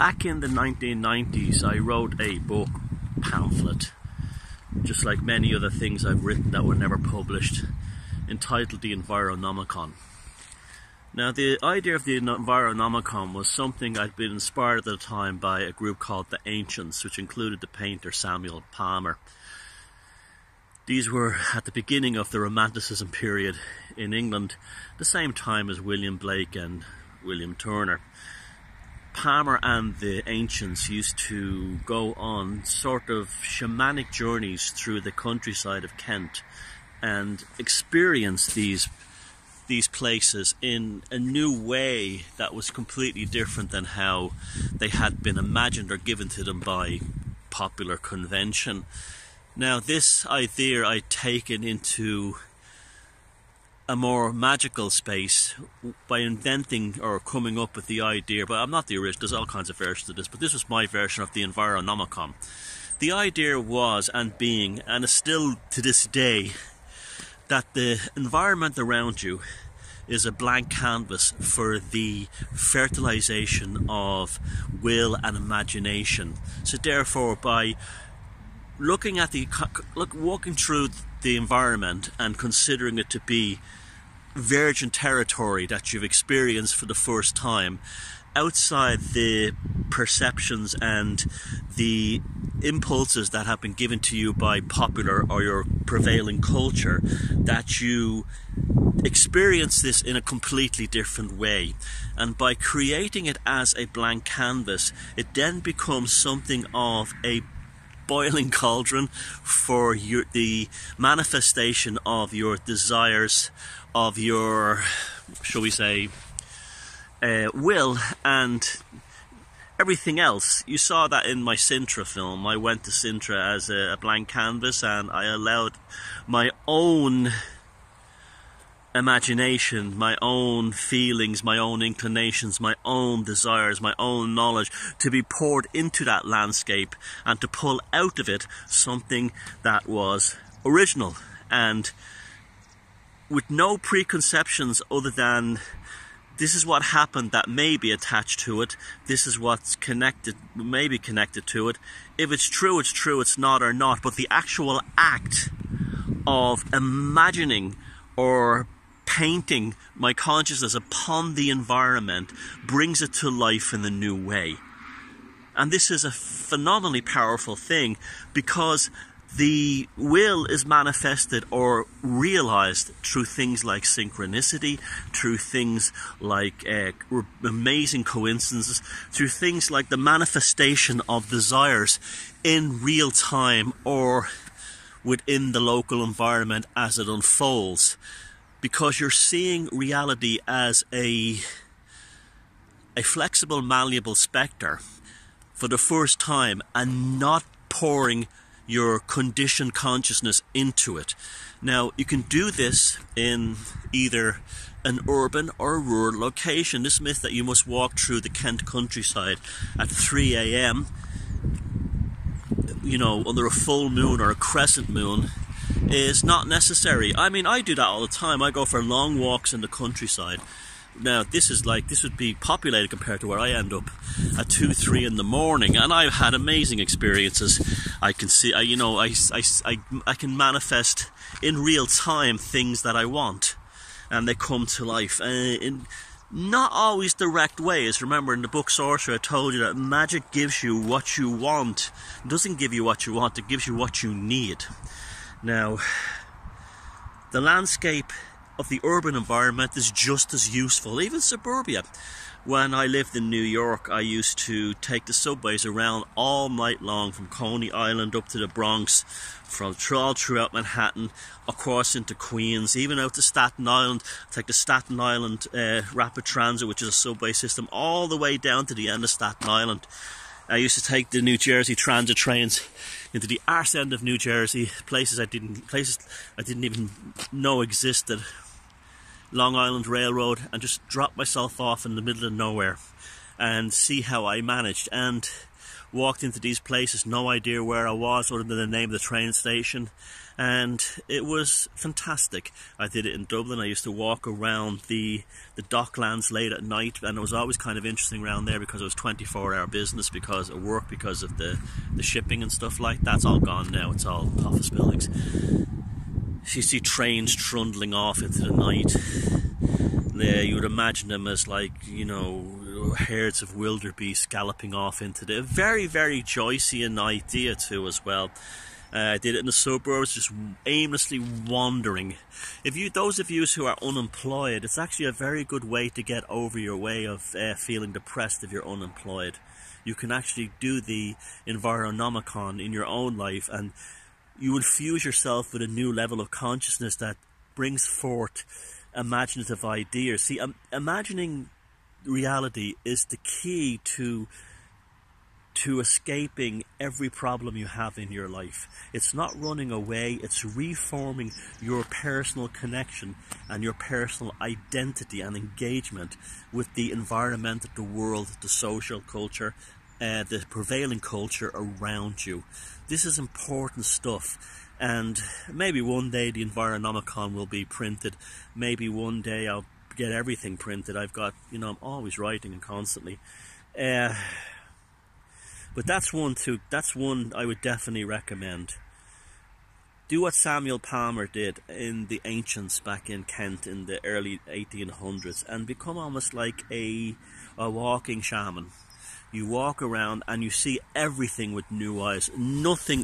Back in the 1990s, I wrote a book pamphlet, just like many other things I've written that were never published, entitled the Environomicon. Now, the idea of the Environomicon was something I'd been inspired at the time by a group called the Ancients, which included the painter Samuel Palmer. These were at the beginning of the Romanticism period in England, the same time as William Blake and William Turner. Palmer and the Ancients used to go on sort of shamanic journeys through the countryside of Kent and experience these places in a new way that was completely different than how they had been imagined or given to them by popular convention. Now, this idea I'd taken into a more magical space by inventing or coming up with the idea, but I'm not the original, there's all kinds of versions of this, but this was my version of the Environomicon. The idea was, and being, and is still to this day, that the environment around you is a blank canvas for the fertilization of will and imagination. So therefore, by walking through the environment and considering it to be virgin territory that you've experienced for the first time, outside the perceptions and the impulses that have been given to you by popular or your prevailing culture, that you experience this in a completely different way. And by creating it as a blank canvas, it then becomes something of a boiling cauldron for the manifestation of your desires, of your, shall we say, will and everything else. You saw that in my Sintra film. I went to Sintra as a blank canvas, and I allowed my own imagination, my own feelings, my own inclinations, my own desires, my own knowledge to be poured into that landscape and to pull out of it something that was original and with no preconceptions other than this is what happened that may be attached to it, this is what's connected, may be connected to it. If it's true, it's true, it's not or not. But the actual act of imagining or painting my consciousness upon the environment brings it to life in a new way. And this is a phenomenally powerful thing, because the will is manifested or realized through things like synchronicity, through things like amazing coincidences, through things like the manifestation of desires in real time or within the local environment as it unfolds. Because you're seeing reality as a flexible, malleable spectre for the first time and not pouring your conditioned consciousness into it. Now, you can do this in either an urban or rural location. This myth that you must walk through the Kent countryside at 3 a.m., you know, under a full moon or a crescent moon, is not necessary. I mean, I do that all the time. I go for long walks in the countryside. Now, this would be populated compared to where I end up at 2, 3 in the morning, and I've had amazing experiences. I can see, I can manifest in real time things that I want, and they come to life in not always direct ways. Remember, in the book Sorcerer, I told you that magic gives you what you want. It doesn't give you what you want, it gives you what you need. Now, the landscape of the urban environment is just as useful, even suburbia. When I lived in New York, I used to take the subways around all night long from Coney Island up to the Bronx, from all throughout Manhattan, across into Queens, even out to Staten Island. Take the Staten Island Rapid Transit, which is a subway system, all the way down to the end of Staten Island. I used to take the New Jersey transit trains into the arse end of New Jersey, places I didn't even know existed. Long Island Railroad, and just drop myself off in the middle of nowhere and see how I managed. And walked into these places, no idea where I was other than the name of the train station, and it was fantastic. I did it in Dublin. I used to walk around the docklands late at night, and it was always kind of interesting around there because it was 24-hour business because of work, because of the shipping and stuff like that. That's all gone now. It's all office buildings. So you see trains trundling off into the night. You would imagine them as, like, you know, herds of wildebeest galloping off into the very, very Joycean idea too as well. I did it in the suburbs, just aimlessly wandering. Those of you who are unemployed, it's actually a very good way to get over your way of feeling depressed if you're unemployed. You can actually do the Environomicon in your own life, and you infuse yourself with a new level of consciousness that brings forth imaginative ideas. See, imagining reality is the key to escaping every problem you have in your life. It's not running away, it's reforming your personal connection and your personal identity and engagement with the environment, the world, the social culture, the prevailing culture around you. This is important stuff, and maybe one day the Environomicon will be printed. Maybe one day I'll get everything printed. I've got, you know, I'm always writing and constantly. But that's one I would definitely recommend. Do what Samuel Palmer did in the ancients back in Kent in the early 1800s and become almost like a walking shaman. You walk around and you see everything with new eyes. Nothing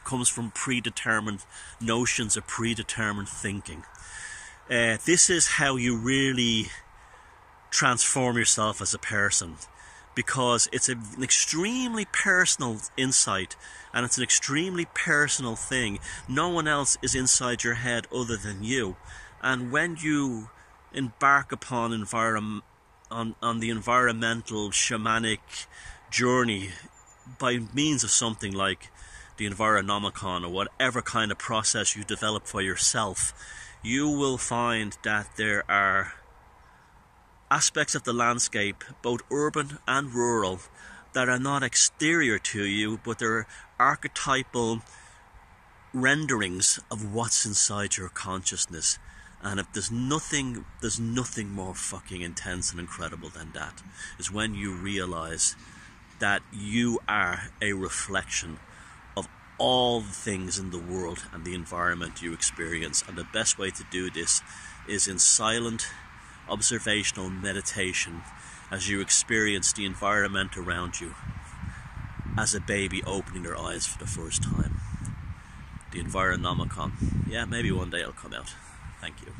comes from predetermined notions or predetermined thinking. This is how you really transform yourself as a person, because it's an extremely personal insight and it's an extremely personal thing. No one else is inside your head other than you. And when you embark upon on the environmental shamanic journey by means of something like the Environomicon or whatever kind of process you develop for yourself, you will find that there are aspects of the landscape, both urban and rural, that are not exterior to you, but they're archetypal renderings of what's inside your consciousness. And if there's nothing more fucking intense and incredible than that, is when you realize that you are a reflection of all the things in the world and the environment you experience. And the best way to do this is in silent observational meditation as you experience the environment around you as a baby opening their eyes for the first time. The Environomicon. Yeah, maybe one day it'll come out. Thank you.